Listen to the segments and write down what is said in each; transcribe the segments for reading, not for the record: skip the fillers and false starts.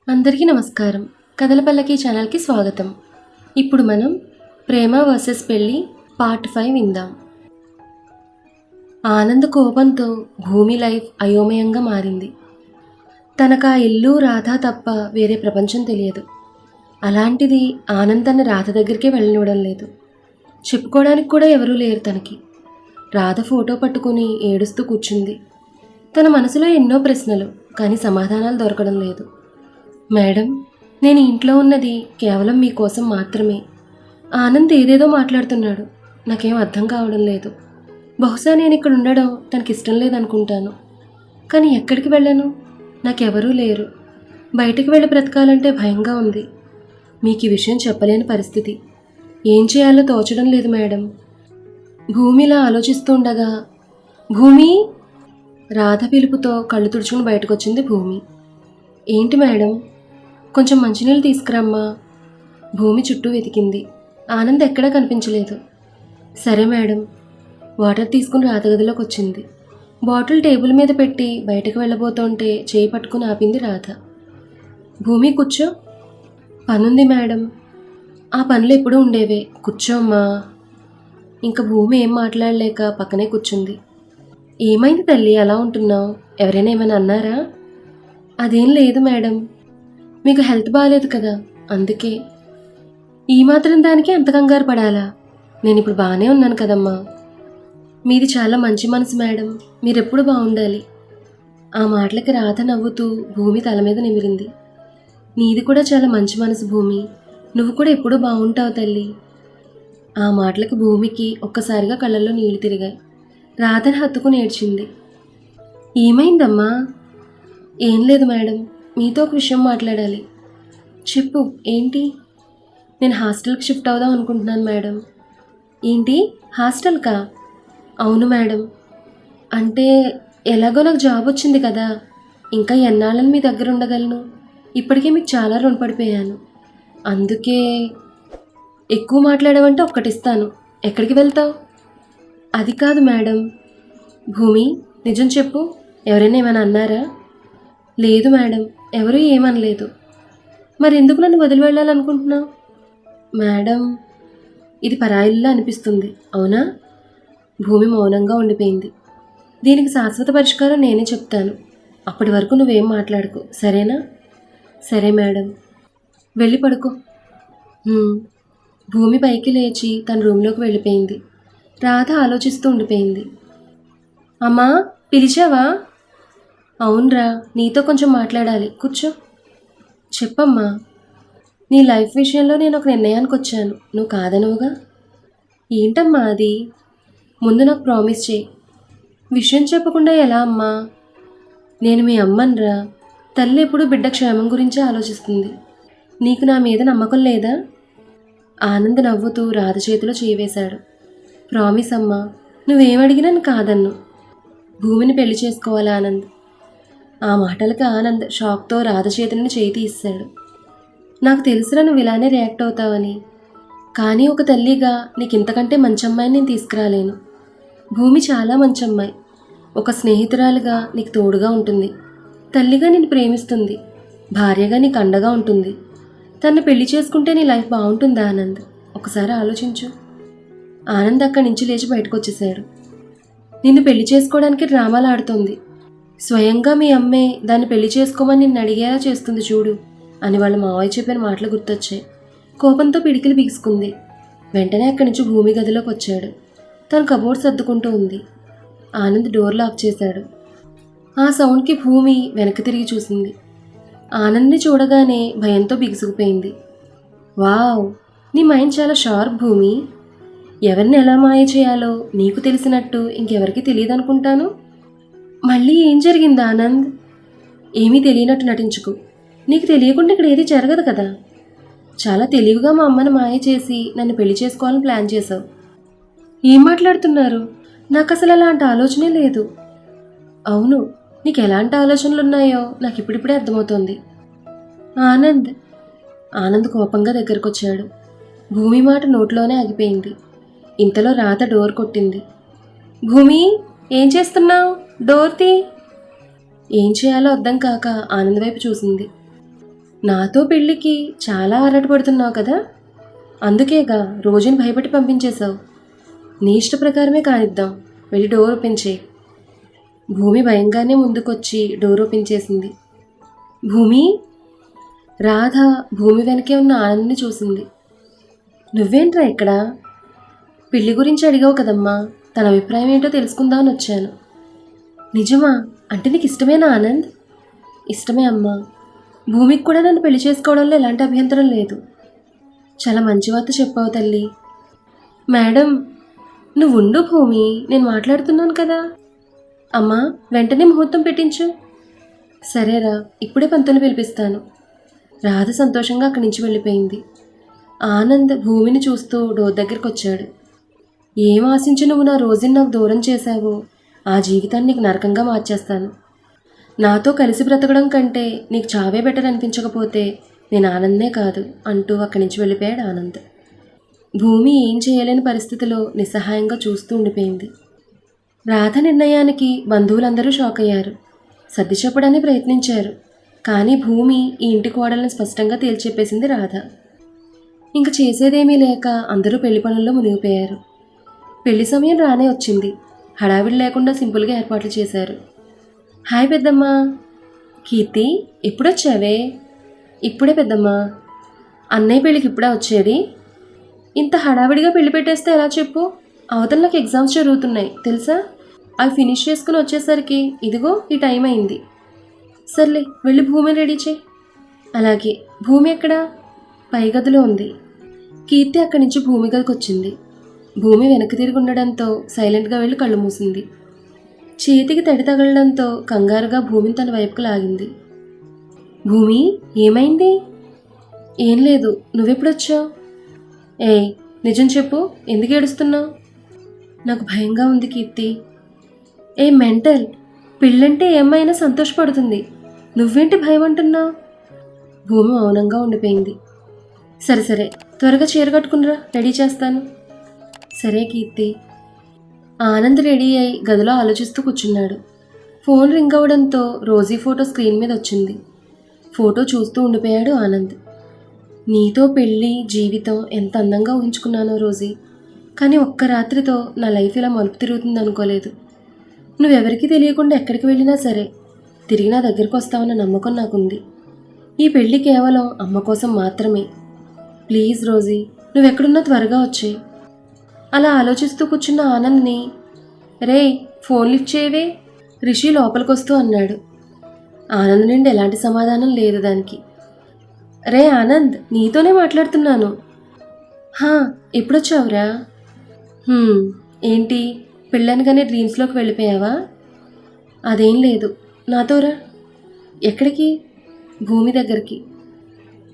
అందరికీ నమస్కారం. కథల పల్లకి ఛానల్కి స్వాగతం. ఇప్పుడు మనం ప్రేమ వర్సెస్ పెళ్ళి పార్ట్ 5 విందాం. ఆనంద్ కోపంతో భూమి లైఫ్ అయోమయంగా మారింది. తనకు ఆ ఇల్లు రాధ తప్ప వేరే ప్రపంచం తెలియదు. అలాంటిది ఆనంద్ తన రాధ దగ్గరికే వెళ్ళనివ్వడం లేదు. చెప్పుకోవడానికి కూడా ఎవరూ లేరు తనకి. రాధ ఫోటో పట్టుకుని ఏడుస్తూ కూర్చుంది. తన మనసులో ఎన్నో ప్రశ్నలు, కానీ సమాధానాలు దొరకడం లేదు. మేడం, నేను ఇంట్లో ఉన్నది కేవలం మీకోసం మాత్రమే. ఆనంద్ ఏదేదో మాట్లాడుతున్నాడు. నాకేం అర్థం కావడం లేదు. బహుశా నేను ఇక్కడ ఉండడం తనకిష్టం లేదనుకుంటాను. కానీ ఎక్కడికి వెళ్ళను? నాకెవరూ లేరు. బయటకు వెళ్ళి బ్రతకాలంటే భయంగా ఉంది. మీకు ఈ విషయం చెప్పలేని పరిస్థితి. ఏం చేయాలో తోచడం లేదు మేడం. భూమిలా ఆలోచిస్తుండగా భూమి రాధ పిలుపుతో కళ్ళు తుడుచుకుని బయటకొచ్చింది భూమి. ఏంటి మేడం? కొంచెం మంచినీళ్ళు తీసుకురమ్మా. భూమి చుట్టూ వెతికింది. ఆనంద్ ఎక్కడా కనిపించలేదు. సరే మేడం. వాటర్ తీసుకుని రాధ గదిలోకి వచ్చింది. బాటిల్ టేబుల్ మీద పెట్టి బయటకు వెళ్ళబోతుంటే చేయి పట్టుకుని ఆపింది రాధ. భూమి కూర్చో. పనుంది మేడం. ఆ పనులు ఎప్పుడూ ఉండేవే, కూర్చోమ్మా. ఇంకా భూమి ఏం మాట్లాడలేక పక్కనే కూర్చుంది. ఏమైంది తల్లి, అలా ఉంటున్నావు? ఎవరైనా ఏమైనా అన్నారా? అదేం లేదు మేడం. మీకు హెల్త్ బాగాలేదు కదా, అందుకే. ఈ మాత్రం దానికి అంత కంగారు పడాలా? నేను ఇప్పుడు బాగానే ఉన్నాను కదమ్మా. మీది చాలా మంచి మనసు మేడం. మీరెప్పుడు బాగుండాలి. ఆ మాటలకి రాధ నవ్వుతూ భూమి తల మీద నిమిరింది. నీది కూడా చాలా మంచి మనసు భూమి. నువ్వు కూడా ఎప్పుడూ బాగుంటావు తల్లి. ఆ మాటలకి భూమికి ఒక్కసారిగా కళ్ళల్లో నీళ్లు తిరిగాయి. రాధని హత్తుకుని ఏడ్చింది. ఏమైందమ్మా? ఏం లేదు మేడం, మీతో ఒక విషయం మాట్లాడాలి. చెప్పు, ఏంటి? నేను హాస్టల్కి షిఫ్ట్ అవుదాం అనుకుంటున్నాను మేడం. ఏంటి, హాస్టల్కా? అవును మేడం. అంటే ఎలాగో నాకు జాబ్ వచ్చింది కదా, ఇంకా ఎన్నాళ్ళని మీ దగ్గర ఉండగలను? ఇప్పటికే మీకు చాలా రుణపడిపోయాను. అందుకే. ఎక్కువ మాట్లాడావంటే ఒక్కటిస్తాను. ఎక్కడికి వెళ్తావు? అది కాదు మేడం. భూమి, నిజం చెప్పు. ఎవరైనా ఏమైనా అన్నారా? లేదు మేడం, ఎవరూ ఏమనలేదు. మరి ఎందుకు నన్ను వదిలి వెళ్ళాలనుకుంటున్నావు? మేడం, ఇది పరాయిల్లా అనిపిస్తుంది, అవునా? భూమి మౌనంగా ఉండిపోయింది. దీనికి శాశ్వత పరిష్కారం నేనే చెప్తాను. అప్పటి వరకు నువ్వేం మాట్లాడుకో, సరేనా? సరే మేడం. వెళ్ళి పడుకో. భూమి పైకి లేచి తన రూమ్లోకి వెళ్ళిపోయింది. రాధ ఆలోచిస్తూ ఉండిపోయింది. అమ్మా, పిలిచావా? అవునరా, నీతో కొంచెం మాట్లాడాలి, కూర్చో. చెప్పమ్మా. నీ లైఫ్ విషయంలో నేను ఒక నిర్ణయానికి వచ్చాను. నువ్వు కాదనవుగా? ఏంటమ్మా అది? ముందు నాకు ప్రామిస్ చేయి. విషయం చెప్పకుండా ఎలా అమ్మా? నేను మీ అమ్మనరా. తల్లి ఎప్పుడు బిడ్డ క్షేమం గురించే ఆలోచిస్తుంది. నీకు నా మీద నమ్మకం లేదా? ఆనంద్ నవ్వుతూ రాధ చేతిలో చేయి వేశాడు. ప్రామిస్ అమ్మా, నువ్వేమడిగినా నేను కాదన్ను. భూమిని పెళ్లి చేసుకోవాలి ఆనంద్. ఆ మాటలకి ఆనంద్ షాక్తో రాధ చేతిని చేయి తీశాడు. నాకు తెలుసురా నువ్వు ఇలానే రియాక్ట్ అవుతావని. కానీ ఒక తల్లిగా నీకు ఇంతకంటే మంచి అమ్మాయిని నేను తీసుకురాలేను. భూమి చాలా మంచి అమ్మాయి. ఒక స్నేహితురాలుగా నీకు తోడుగా ఉంటుంది. తల్లిగా నిన్ను ప్రేమిస్తుంది. భార్యగా నీకు అండగా ఉంటుంది. తన్ని పెళ్లి చేసుకుంటే నీ లైఫ్ బాగుంటుందా ఆనంద్? ఒకసారి ఆలోచించు. ఆనంద్ అక్కడి నుంచి లేచి బయటకు వచ్చేసాడు. నిన్ను పెళ్లి చేసుకోవడానికి డ్రామాలు ఆడుతోంది. స్వయంగా మీ అమ్మే దాన్ని పెళ్లి చేసుకోమని నిన్ను అడిగేలా చేస్తుంది చూడు అని వాళ్ళ మావయ్య చెప్పిన మాటలు గుర్తొచ్చాయి. కోపంతో పిడికిలు బిగుసుకుంది. వెంటనే అక్కడి నుంచి భూమి గదిలోకి వచ్చాడు. తను కబోర్డ్ సర్దుకుంటూ ఉంది. ఆనంద్ డోర్ లాక్ చేశాడు. ఆ సౌండ్కి భూమి వెనక్కి తిరిగి చూసింది. ఆనంద్ని చూడగానే భయంతో బిగుసుకుపోయింది. వావ్, నీ మైండ్ చాలా షార్ప్ భూమి. ఎవరిని ఎలా మాయ చేయాలో నీకు తెలిసినట్టు ఇంకెవరికి తెలియదు అనుకుంటాను. మళ్ళీ ఏం జరిగింది ఆనంద్? ఏమీ తెలియనట్టు నటించుకు. నీకు తెలియకుండా ఇక్కడ ఏది జరగదు కదా. చాలా తెలివిగా మా అమ్మని మాయ చేసి నన్ను పెళ్లి చేసుకోవాలని ప్లాన్ చేశావు. ఏం మాట్లాడుతున్నారు? నాకు అసలు అలాంటి ఆలోచనే లేదు. అవును, నీకు ఎలాంటి ఆలోచనలు ఉన్నాయో నాకు ఇప్పుడిప్పుడే అర్థమవుతోంది. ఆనంద్. ఆనంద్ కోపంగా దగ్గరకు వచ్చాడు. భూమి మాట నోట్లోనే ఆగిపోయింది. ఇంతలో రాధ డోర్ కొట్టింది. భూమి, ఏం చేస్తున్నావు? డోర్ తీ. ఏం చేయాలో అర్థం కాక ఆనంద్ వైపు చూసింది. నాతో పెళ్ళికి చాలా ఆరాటపడుతున్నావు కదా, అందుకేగా రోజుని భయపెట్టి పంపించేశావు. నీ ఇష్ట ప్రకారమే కానిద్దాం, వెళ్ళి డోర్ ఓపెన్ చేయి. భూమి భయంగానే ముందుకొచ్చి డోర్ ఓపెన్ చేసింది. భూమి! రాధ భూమి వెనకే ఉన్న ఆనంద్ని చూసింది. నువ్వేంట్రా ఇక్కడ? పెళ్లి గురించి అడిగావు కదమ్మా, తన అభిప్రాయం ఏంటో తెలుసుకుందామని వచ్చాను. నిజమా? అంటే నీకు ఇష్టమేనా ఆనంద్? ఇష్టమే అమ్మా. భూమికి కూడా నన్ను పెళ్లి చేసుకోవడంలో ఎలాంటి అభ్యంతరం లేదు. చాలా మంచి వార్త చెప్పావు తల్లి. మేడం, నువ్వు ఉండు భూమి, నేను మాట్లాడుతున్నాను కదా. అమ్మా, వెంటనే ముహూర్తం పెట్టించు. సరేరా, ఇప్పుడే పంతులు పిలిపిస్తాను. రాధ సంతోషంగా అక్కడి నుంచి వెళ్ళిపోయింది. ఆనంద్ భూమిని చూస్తూ డోర్ దగ్గరికి వచ్చాడు. ఏం ఆశించి నువ్వు నా రోజుని నాకు దూరం చేశావో ఆ జీవితాన్ని నీకు నరకంగా మార్చేస్తాను. నాతో కలిసి బ్రతకడం కంటే నీకు చావే బెటర్ అనిపించకపోతే నేను ఆనందే కాదు అంటూ అక్కడి నుంచి వెళ్ళిపోయాడు ఆనంద్. భూమి ఏం చేయలేని పరిస్థితిలో నిస్సహాయంగా చూస్తూ ఉండిపోయింది. రాధ నిర్ణయానికి బంధువులందరూ షాక్ అయ్యారు. సర్ది చెప్పడానికి ప్రయత్నించారు. కానీ భూమి ఈ ఇంటి కోడలను స్పష్టంగా తేల్చెప్పేసింది రాధ. ఇంక చేసేదేమీ లేక అందరూ పెళ్లి పనుల్లో మునిగిపోయారు. పెళ్లి సమయం రానే వచ్చింది. హడావిడి లేకుండా సింపుల్గా ఏర్పాట్లు చేశారు. హాయ్ పెద్దమ్మా. కీర్తి, ఎప్పుడొచ్చావే? ఇప్పుడే పెద్దమ్మా. అన్నయ్య పెళ్ళికి ఇప్పుడే వచ్చేది? ఇంత హడావిడిగా పెళ్లి పెట్టేస్తే ఎలా చెప్పు? అవతల నాకు ఎగ్జామ్స్ జరుగుతున్నాయి తెలుసా. అవి ఫినిష్ చేసుకుని వచ్చేసరికి ఇదిగో ఈ టైం అయింది. సర్లే, వెళ్ళి భూమిని రెడీ చేయి. అలాగే. భూమి ఎక్కడా? పై గదిలో ఉంది. కీర్తి అక్కడి నుంచి భూమి గదికి వచ్చింది. భూమి వెనక్కి తిరిగి ఉండడంతో సైలెంట్గా వెళ్ళి కళ్ళు మూసింది. చేతికి తడి తగలడంతో కంగారుగా భూమిని తన వైపుకు లాగింది. భూమి, ఏమైంది? ఏం లేదు, నువ్వెప్పుడొచ్చావు? ఏయ్, నిజం చెప్పు, ఎందుకు ఏడుస్తున్నావు? నాకు భయంగా ఉంది కీర్తి. ఏ మెంటల్, పెళ్ళంటే ఏమైనా సంతోషపడుతుంది, నువ్వేంటి భయం అంటున్నావు? భూమి మౌనంగా ఉండిపోయింది. సరే సరే, త్వరగా చీర కట్టుకునిరా, రెడీ చేస్తాను. సరే కీర్తి. ఆనంద్ రెడీ అయి గదిలో ఆలోచిస్తూ కూర్చున్నాడు. ఫోన్ రింగ్ అవడంతో రోజీ ఫోటో స్క్రీన్ మీద వచ్చింది. ఫోటో చూస్తూ ఉండిపోయాడు ఆనంద్. నీతో పెళ్ళి జీవితం ఎంత అందంగా ఊహించుకున్నానో రోజీ, కానీ ఒక్క రాత్రితో నా లైఫ్ ఇలా మలుపు తిరుగుతుంది అనుకోలేదు. నువ్వెవరికీ తెలియకుండా ఎక్కడికి వెళ్ళినా సరే తిరిగి నా దగ్గరికి వస్తావన్న నమ్మకం నాకుంది. ఈ పెళ్ళి కేవలం అమ్మ కోసం మాత్రమే. ప్లీజ్ రోజీ, నువ్వెక్కడున్నా త్వరగా వచ్చేయి. అలా ఆలోచిస్తూ కూర్చున్న ఆనంద్ని, రే ఫోన్ లిఫ్ట్ చేయవే, రిషి లోపలికొస్తూ అన్నాడు. ఆనంద్ నుండి ఎలాంటి సమాధానం లేదు దానికి. రే ఆనంద్, నీతోనే మాట్లాడుతున్నాను. హా, ఎప్పుడొచ్చావురా? ఏంటి, పెళ్ళనగానే డ్రీమ్స్లోకి వెళ్ళిపోయావా? అదేం లేదు, నాతోరా. ఎక్కడికి? భూమి దగ్గరికి.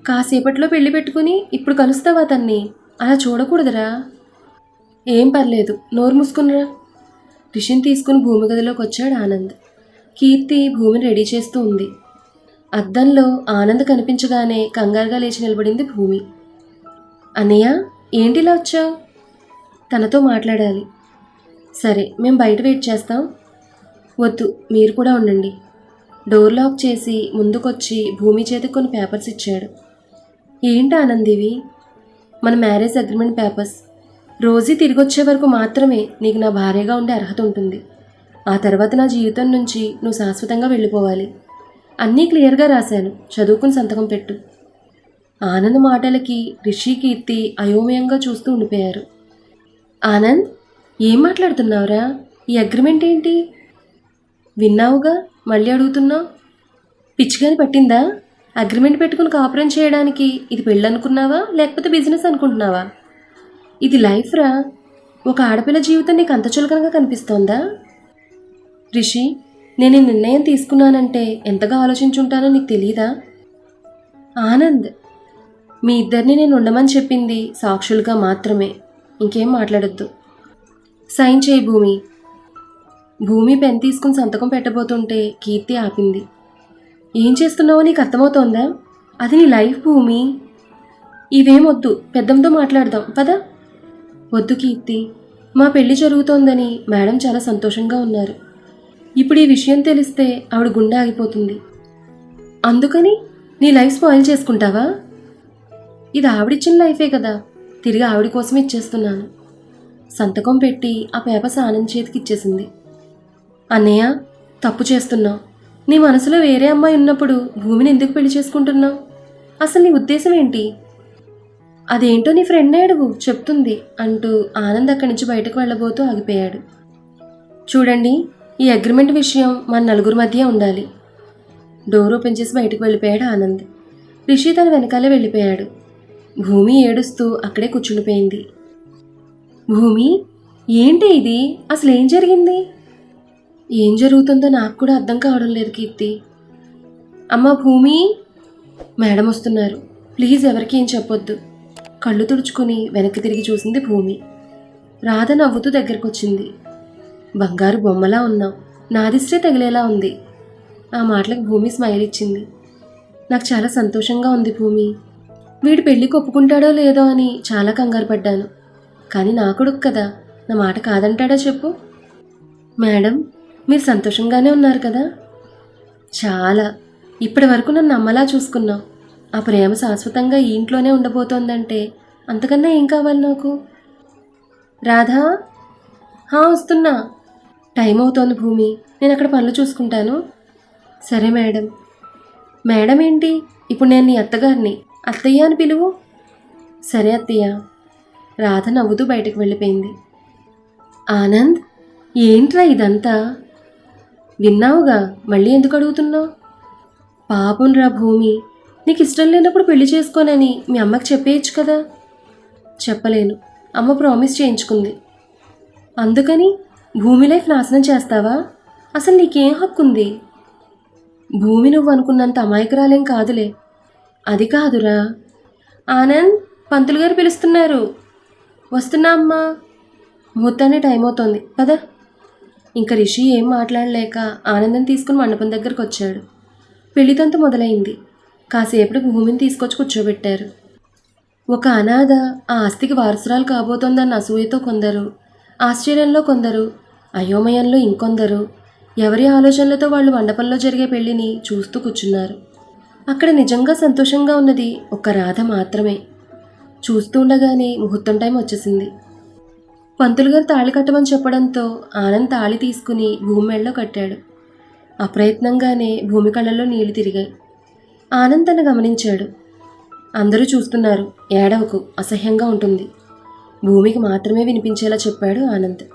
కాసేపట్లో పెళ్లి పెట్టుకుని ఇప్పుడు కలుస్తావా తన్ని? అలా చూడకూడదురా. ఏం పర్లేదు, నోరు మూసుకునిరా. రిషిని తీసుకుని భూమి గదిలోకి వచ్చాడు ఆనంద్. కీర్తి భూమిని రెడీ చేస్తూ ఉంది. అద్దంలో ఆనంద్ కనిపించగానే కంగారుగా లేచి నిలబడింది భూమి. అన్నయ్య, ఏంటిలా వచ్చావు? తనతో మాట్లాడాలి. సరే, మేము బయట వెయిట్ చేస్తాం. వద్దు, మీరు కూడా ఉండండి. డోర్ లాక్ చేసి ముందుకొచ్చి భూమి చేతికి కొన్ని పేపర్స్ ఇచ్చాడు. ఏంటి ఆనంద్ ఇవి? మన మ్యారేజ్ అగ్రిమెంట్ పేపర్స్. రోజీ తిరిగి వచ్చే వరకు మాత్రమే నీకు నా భార్యగా ఉండే అర్హత ఉంటుంది. ఆ తర్వాత నా జీవితం నుంచి నువ్వు శాశ్వతంగా వెళ్ళిపోవాలి. అన్నీ క్లియర్గా రాశాను, చదువుకుని సంతకం పెట్టు. ఆనంద్ మాటలకి రిషి, కీర్తి అయోమయంగా చూస్తూ ఉండిపోయారు. ఆనంద్, ఏం మాట్లాడుతున్నావురా? ఈ అగ్రిమెంట్ ఏంటి? విన్నావుగా, మళ్ళీ అడుగుతున్నావు? పిచ్చిగాని పట్టిందా? అగ్రిమెంట్ పెట్టుకుని కాపురం చేయడానికి ఇది పెళ్ళి అనుకున్నావా లేకపోతే బిజినెస్ అనుకుంటున్నావా? ఇది లైఫ్ రా. ఒక ఆడపిల్ల జీవితం నీకు అంత చులకనగా కనిపిస్తోందా? రిషి, నేను ఈ నిర్ణయం తీసుకున్నానంటే ఎంతగా ఆలోచించుంటానో నీకు తెలీదా? ఆనంద్, మీ ఇద్దరిని నేను ఉండమని చెప్పింది సాక్షులుగా మాత్రమే, ఇంకేం మాట్లాడొద్దు. సైన్ చేయి భూమి. భూమి పెన్ తీసుకుని సంతకం పెట్టబోతుంటే కీర్తి ఆపింది. ఏం చేస్తున్నావో నీకు అర్థమవుతోందా? అది నీ లైఫ్ భూమి. ఇవేమొద్దు, పెద్దంతో మాట్లాడదాం పద. వద్దు కీర్తి, మా పెళ్లి జరుగుతోందని మేడం చాలా సంతోషంగా ఉన్నారు. ఇప్పుడు ఈ విషయం తెలిస్తే ఆవిడ గుండె ఆగిపోతుంది. అందుకని నీ లైఫ్ స్పాయిల్ చేసుకుంటావా? ఇది ఆవిడిచ్చిన లైఫే కదా, తిరిగి ఆవిడ కోసం ఇచ్చేస్తున్నాను. సంతకం పెట్టి ఆ పేపర్స్ ఆనంద్ చేతికి ఇచ్చేసింది. అన్నయ్య, తప్పు చేస్తున్నావు. నీ మనసులో వేరే అమ్మాయి ఉన్నప్పుడు భూమిని ఎందుకు పెళ్లి చేసుకుంటున్నావు? అసలు నీ ఉద్దేశం ఏంటి? అదేంటో నీ ఫ్రెండ్ అడుగు, చెప్తుంది అంటూ ఆనంద్ అక్కడి నుంచి బయటకు వెళ్ళబోతూ ఆగిపోయాడు. చూడండి, ఈ అగ్రిమెంట్ విషయం మన నలుగురు మధ్య ఉండాలి. డోర్ ఓపెన్ చేసి బయటకు వెళ్ళిపోయాడు ఆనంద్. రిషి తన వెనకాలే వెళ్ళిపోయాడు. భూమి ఏడుస్తూ అక్కడే కూర్చుండిపోయింది. భూమి, ఏంటి ఇది? అసలు ఏం జరిగింది? ఏం జరుగుతుందో నాకు కూడా అర్థం కావడం లేదు కీర్తి. అమ్మ భూమి, మేడం వస్తున్నారు, ప్లీజ్ ఎవరికి ఏం చెప్పొద్దు. కళ్ళు తుడుచుకొని వెనక్కి తిరిగి చూసింది భూమి. రాధ నవ్వుతూ దగ్గరకు వచ్చింది. బంగారు బొమ్మలా ఉన్నావు, నాదిష్టే తగిలేలా ఉంది. ఆ మాటలకు భూమి స్మైల్ ఇచ్చింది. నాకు చాలా సంతోషంగా ఉంది భూమి. వీడి పెళ్ళికి ఒప్పుకుంటాడో లేదో అని చాలా కంగారు పడ్డాను. కానీ నా కొడుకు కదా, నా మాట కాదంటాడా చెప్పు? మేడం, మీరు సంతోషంగానే ఉన్నారు కదా? చాలా. ఇప్పటి వరకు నన్ను అమ్మలా చూసుకున్నావు. ఆ ప్రేమ శాశ్వతంగా ఈ ఇంట్లోనే ఉండబోతోందంటే అంతకన్నా ఏం కావాలి నాకు? రాధా, వస్తున్నా. టైం అవుతోంది భూమి, నేను అక్కడ పనులు చూసుకుంటాను. సరే మేడం. మేడం ఏంటి? ఇప్పుడు నేను నీ అత్తగారిని, అత్తయ్య అని పిలువు. సరే అత్తయ్య. రాధ నవ్వుతూ బయటకు వెళ్ళిపోయింది. ఆనంద్, ఏంట్రా ఇదంతా? విన్నావుగా, మళ్ళీ ఎందుకు అడుగుతున్నావు? పాపం రా భూమి, నీకు ఇష్టం లేనప్పుడు పెళ్లి చేసుకోనని మీ అమ్మకి చెప్పేయచ్చు కదా. చెప్పలేను, అమ్మ ప్రామిస్ చేయించుకుంది. అందుకని భూమి లైఫ్ నాశనం చేస్తావా? అసలు నీకేం హక్కు ఉంది? భూమి నువ్వు అనుకున్నంత అమాయకురాలేం కాదులే. అది కాదురా. ఆనంద్, పంతులు గారు పిలుస్తున్నారు. వస్తున్నా అమ్మా. ముహూర్తాన్ని టైం అవుతోంది, పద. ఇంకా రిషి ఏం మాట్లాడలేక ఆనందం తీసుకుని మండపం దగ్గరకు వచ్చాడు. పెళ్లితంతు మొదలైంది. కాసేపటికి భూమిని తీసుకొచ్చి కూర్చోబెట్టారు. ఒక అనాథ ఆ ఆస్తికి వారసురాలు కాబోతోందన్న అసూయతో కొందరు, ఆశ్చర్యంలో కొందరు, అయోమయంలో ఇంకొందరు, ఎవరి ఆలోచనలతో వాళ్ళు మండపంలో జరిగే పెళ్లిని చూస్తూ కూర్చున్నారు. అక్కడ నిజంగా సంతోషంగా ఉన్నది ఒక్క రాధ మాత్రమే. చూస్తూ ఉండగానే ముహూర్తం టైం వచ్చేసింది. పంతులు గారు తాళి కట్టమని చెప్పడంతో ఆనంద్ తాళి తీసుకుని భూమి మెడలో కట్టాడు. అప్రయత్నంగానే భూమి కళ్ళల్లో నీళ్లు తిరిగాయి. ఆనంద్ తను గమనించాడు. అందరూ చూస్తున్నారు, ఏడవకు, అసహ్యంగా ఉంటుంది. భూమికి మాత్రమే వినిపించేలా చెప్పాడు ఆనంద్.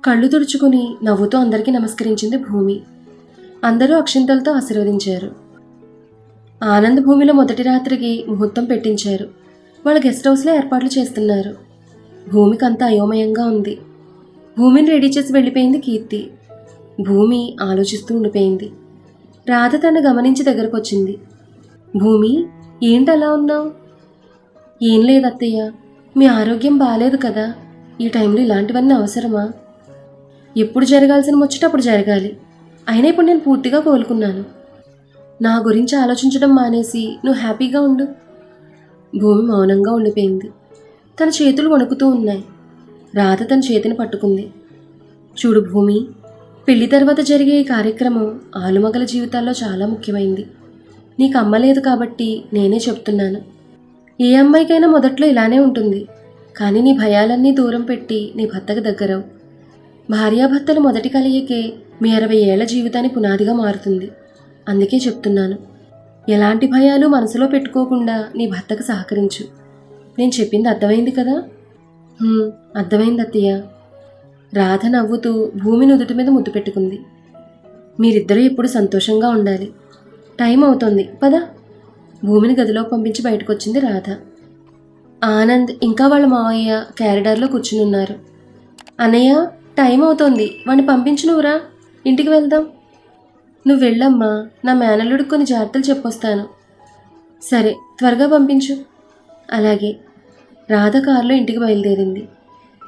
కళ్ళు తుడుచుకుని నవ్వుతూ అందరికీ నమస్కరించింది భూమి. అందరూ అక్షింతలతో ఆశీర్వదించారు. ఆనంద్ భూమిలో మొదటి రాత్రికి ముహూర్తం పెట్టించారు. వాళ్ళ గెస్ట్ హౌస్లో ఏర్పాట్లు చేస్తున్నారు. భూమికి అంతా అయోమయంగా ఉంది. భూమిని రెడీ చేసి వెళ్ళిపోయింది కీర్తి. భూమి ఆలోచిస్తూ ఉండిపోయింది. రాధ తను గమనించి దగ్గరకు వచ్చింది. భూమి, ఏంటలా ఉన్నావు? ఏం లేదు అత్తయ్య, మీ ఆరోగ్యం బాగాలేదు కదా, ఈ టైంలో ఇలాంటివన్నీ అవసరమా? ఎప్పుడు జరగాల్సిన ముచ్చటప్పుడు జరగాలి. అయినా ఇప్పుడు నేను పూర్తిగా కోలుకున్నాను. నా గురించి ఆలోచించడం మానేసి నువ్వు హ్యాపీగా ఉండు. భూమి మౌనంగా ఉండిపోయింది. తన చేతులు వణుకుతూ ఉన్నాయి. రాధ తన చేతిని పట్టుకుంది. చూడు భూమి, పెళ్లి తర్వాత జరిగే ఈ కార్యక్రమం ఆలుమగల జీవితాల్లో చాలా ముఖ్యమైంది. నీకు అమ్మ లేదు కాబట్టి నేనే చెప్తున్నాను. ఏ అమ్మాయికైనా మొదట్లో ఇలానే ఉంటుంది. కానీ నీ భయాలన్నీ దూరం పెట్టి నీ భర్తకు దగ్గరవు. భార్యాభర్తల మొదటి కలయికే మీ 60 ఏళ్ల జీవితాన్ని పునాదిగా మారుతుంది. అందుకే చెప్తున్నాను, ఎలాంటి భయాలు మనసులో పెట్టుకోకుండా నీ భర్తకు సహకరించు. నేను చెప్పింది అర్థమైంది కదా? అర్థమైంది అత్తయ్య. రాధ నవ్వుతూ భూమి నుదుటి మీద ముద్దు పెట్టుకుంది. మీరిద్దరూ ఎప్పుడు సంతోషంగా ఉండాలి. టైం అవుతోంది, పద. భూమిని గదిలో పంపించి బయటకు వచ్చింది రాధ. ఆనంద్ ఇంకా వాళ్ళ మావయ్య క్యారిడార్లో కూర్చుని ఉన్నారు. అన్నయ్య, టైం అవుతోంది, వాడిని పంపించు, నువ్వురా, ఇంటికి వెళ్దాం. నువ్వు వెళ్ళమ్మా, నా మేనల్లుడికి కొన్ని జాగ్రత్తలు చెప్పొస్తాను. సరే, త్వరగా పంపించు. అలాగే. రాధ కారులో ఇంటికి బయలుదేరింది.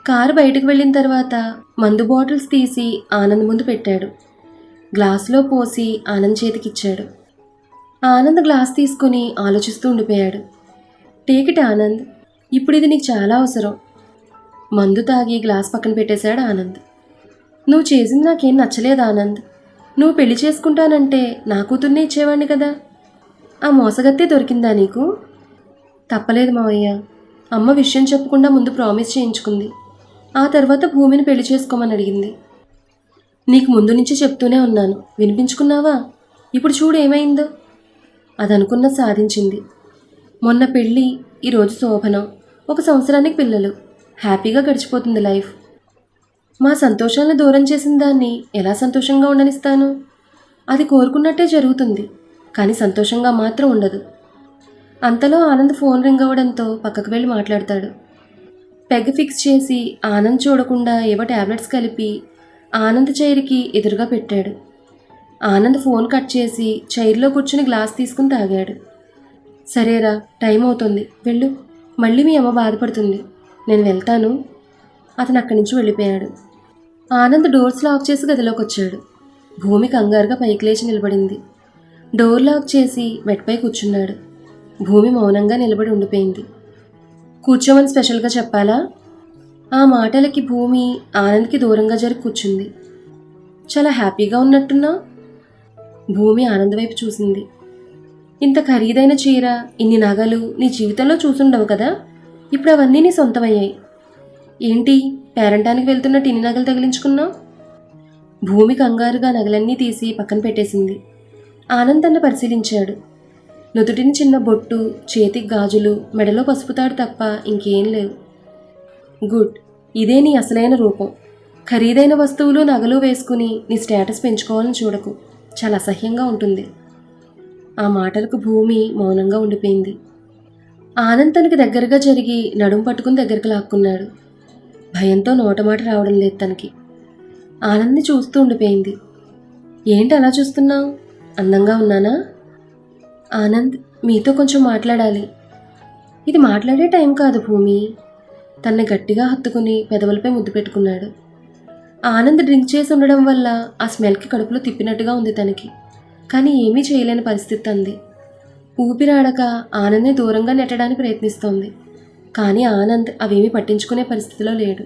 కారు బయటకు వెళ్ళిన తర్వాత మందు బాటిల్స్ తీసి ఆనంద్ ముందు పెట్టాడు. గ్లాసులో పోసి ఆనంద్ చేతికిచ్చాడు. ఆనంద్ గ్లాస్ తీసుకుని ఆలోచిస్తూ ఉండిపోయాడు. టేక్ ఇట్ ఆనంద్, ఇప్పుడు ఇది నీకు చాలా అవసరం. మందు తాగి గ్లాస్ పక్కన పెట్టేశాడు ఆనంద్. నువ్వు చేసింది నాకేం నచ్చలేదు ఆనంద్. నువ్వు పెళ్లి చేసుకుంటానంటే నా కూతుర్నే ఇచ్చేవాడిని కదా. ఆ మోసగత్తే దొరికిందా నీకు? తప్పలేదు మావయ్య. అమ్మ విషయం చెప్పకుండా ముందు ప్రామిస్ చేయించుకుంది. ఆ తర్వాత భూమిని పెళ్లి చేసుకోమని అడిగింది. నీకు ముందు నుంచి చెప్తూనే ఉన్నాను, వినిపించుకున్నావా? ఇప్పుడు చూడు ఏమైందో. అదనుకున్న సాధించింది. మొన్న పెళ్ళి, ఈరోజు శోభనం, 1 సంవత్సరానికి పిల్లలు. హ్యాపీగా గడిచిపోతుంది లైఫ్. మా సంతోషాలను దూరం చేసిన దాన్ని ఎలా సంతోషంగా ఉండనిస్తాను? అది కోరుకున్నట్టే జరుగుతుంది, కానీ సంతోషంగా మాత్రం ఉండదు. అంతలో ఆనంద్ ఫోన్ రింగ్ అవ్వడంతో పక్కకు వెళ్ళి మాట్లాడతాడు. పెగ్ ఫిక్స్ చేసి ఆనంద్ చూడకుండా ఏవో టాబ్లెట్స్ కలిపి ఆనంద్ చైర్కి ఎదురుగా పెట్టాడు. ఆనంద్ ఫోన్ కట్ చేసి చైర్లో కూర్చుని గ్లాస్ తీసుకుని తాగాడు. సరేరా, టైం అవుతుంది, వెళ్ళు. మళ్ళీ మీ అమ్మ బాధపడుతుంది. నేను వెళ్తాను. అతను అక్కడి నుంచి వెళ్ళిపోయాడు. ఆనంద్ డోర్స్ లాక్ చేసి గదిలోకి వచ్చాడు. భూమి కంగారుగా పైకి లేచి నిలబడింది. డోర్ లాక్ చేసి బెడ్పై కూర్చున్నాడు. భూమి మౌనంగా నిలబడి ఉండిపోయింది. కూర్చోమని స్పెషల్గా చెప్పాలా? ఆ మాటలకి భూమి ఆనంద్కి దూరంగా జరిగి కూర్చుంది. చాలా హ్యాపీగా ఉన్నట్టున్నా? భూమి ఆనంద్ వైపు చూసింది. ఇంత ఖరీదైన చీర, ఇన్ని నగలు నీ జీవితంలో చూసుండవు కదా. ఇప్పుడు అవన్నీ నీ సొంతమయ్యాయి. ఏంటి పేరంటానికి వెళ్తున్నట్టు ఇన్ని నగలు తగిలించుకున్నావు? భూమి కంగారుగా నగలన్నీ తీసి పక్కన పెట్టేసింది. ఆనంద్ తన్ని పరిశీలించాడు. నుదుటిని చిన్న బొట్టు, చేతికి గాజులు, మెడలో పసుపుతాడు తప్ప ఇంకేం లేవు. గుడ్, ఇదే నీ అసలైన రూపం. ఖరీదైన వస్తువులు నగలు వేసుకుని నీ స్టేటస్ పెంచుకోవాలని చూడకు, చాలా అసహ్యంగా ఉంటుంది. ఆ మాటలకు భూమి మౌనంగా ఉండిపోయింది. ఆనంద్ తనకి దగ్గరగా జరిగి నడుం పట్టుకుని దగ్గరికి లాక్కున్నాడు. భయంతో నోటమాట రావడం లేదు తనకి. ఆనంద్ని చూస్తూ ఉండిపోయింది. ఏంటి అలా చూస్తున్నావు? అందంగా ఉన్నానా? ఆనంద్, మీతో కొంచెం మాట్లాడాలి. ఇది మాట్లాడే టైం కాదు భూమి. తన్ని గట్టిగా హత్తుకుని పెదవులపై ముద్దు పెట్టుకున్నాడు. ఆనంద్ డ్రింక్ చేసి ఉండడం వల్ల ఆ స్మెల్కి కడుపులో తిప్పినట్టుగా ఉంది తనకి. కానీ ఏమీ చేయలేని పరిస్థితి అంది. ఊపిరాడక ఆనంద్ని దూరంగా నెట్టడానికి ప్రయత్నిస్తోంది. కానీ ఆనంద్ అవేమీ పట్టించుకునే పరిస్థితిలో లేడు.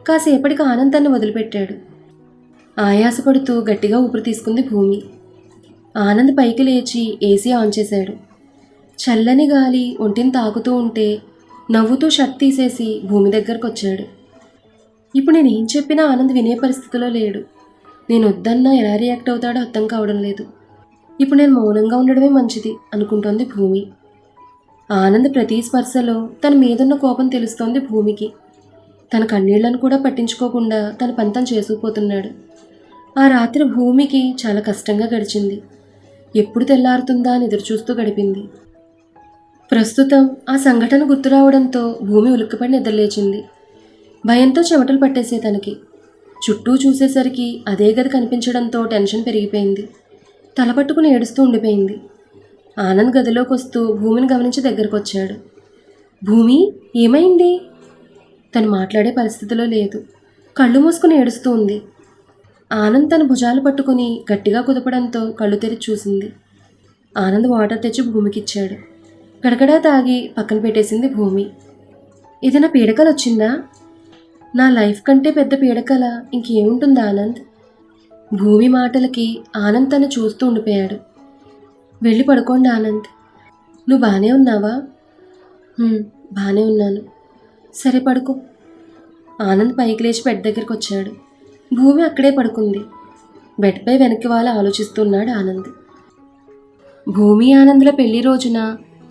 కాసేపటికి ఆనంద్ తన్ని వదిలిపెట్టాడు. ఆయాసపడుతూ గట్టిగా ఊపిరి తీసుకుంది భూమి. ఆనంద్ పైకి లేచి ఏసీ ఆన్ చేశాడు. చల్లని గాలి ఒంటిని తాకుతూ ఉంటే నవ్వుతూ షర్ట్ తీసేసి భూమి దగ్గరకు వచ్చాడు. ఇప్పుడు నేనేం చెప్పినా ఆనంద్ వినే పరిస్థితిలో లేడు. నేను వద్దన్నా ఎలా రియాక్ట్ అవుతాడో అర్థం కావడం లేదు. ఇప్పుడు నేను మౌనంగా ఉండడమే మంచిది అనుకుంటోంది భూమి. ఆనంద్ ప్రతి స్పర్శలో తన మీదున్న కోపం తెలుస్తోంది భూమికి. తన కన్నీళ్లను కూడా పట్టించుకోకుండా తన పంతం చేసుకుపోతున్నాడు. ఆ రాత్రి భూమికి చాలా కష్టంగా గడిచింది. ఎప్పుడు తెల్లారుతుందా అని ఎదురుచూస్తూ గడిపింది. ప్రస్తుతం ఆ సంఘటన గుర్తురావడంతో భూమి ఉలిక్కిపడి నిద్రలేచింది. భయంతో చెమటలు పట్టేసే తనకి. చుట్టూ చూసేసరికి అదే గది కనిపించడంతో టెన్షన్ పెరిగిపోయింది. తల పట్టుకుని ఏడుస్తూ ఉండిపోయింది. ఆనంద్ గదిలోకి వస్తూ భూమిని గమనించి దగ్గరకు వచ్చాడు. భూమి, ఏమైంది? తను మాట్లాడే పరిస్థితిలో లేదు. కళ్ళు మూసుకుని ఏడుస్తూ ఉంది. ఆనంద్ తన భుజాలు పట్టుకుని గట్టిగా కుదపడంతో కళ్ళు తెరిచి చూసింది. ఆనంద్ వాటర్ తెచ్చి భూమికిచ్చాడు. గడగడా తాగి పక్కన పెట్టేసింది భూమి. ఇది నా పీడకలు వచ్చిందా? నా లైఫ్ కంటే పెద్ద పీడకల ఇంకేముంటుందా ఆనంద్? భూమి మాటలకి ఆనంద్ తను చూస్తూ ఉండిపోయాడు. వెళ్ళి పడుకోండి ఆనంద్. నువ్వు బాగానే ఉన్నావా? బాగానే ఉన్నాను. సరే పడుకో. ఆనంద్ పైకి లేచి బెడ్ దగ్గరికి వచ్చాడు. భూమి అక్కడే పడుకుంది. బెడ్పై వెనక్కి వాళ్ళ ఆలోచిస్తున్నాడు ఆనంద్. భూమి ఆనంద్ల పెళ్లి రోజున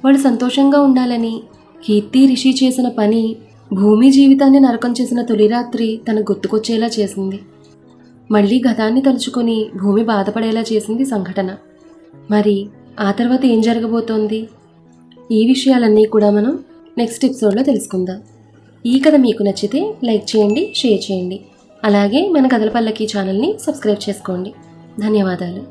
వాళ్ళు సంతోషంగా ఉండాలని కీర్తి రిషి చేసిన పని భూమి జీవితాన్ని నరకం చేసిన తొలి రాత్రి తనకు గుర్తుకొచ్చేలా చేసింది. మళ్ళీ గతాన్ని తలుచుకొని భూమి బాధపడేలా చేసింది సంఘటన. మరి ఆ తర్వాత ఏం జరగబోతోంది? ఈ విషయాలన్నీ కూడా మనం నెక్స్ట్ ఎపిసోడ్లో తెలుసుకుందాం. ఈ కథ మీకు నచ్చితే లైక్ చేయండి, షేర్ చేయండి. అలాగే మన కథల పల్లకి ఛానల్ని సబ్స్క్రైబ్ చేసుకోండి. ధన్యవాదాలు.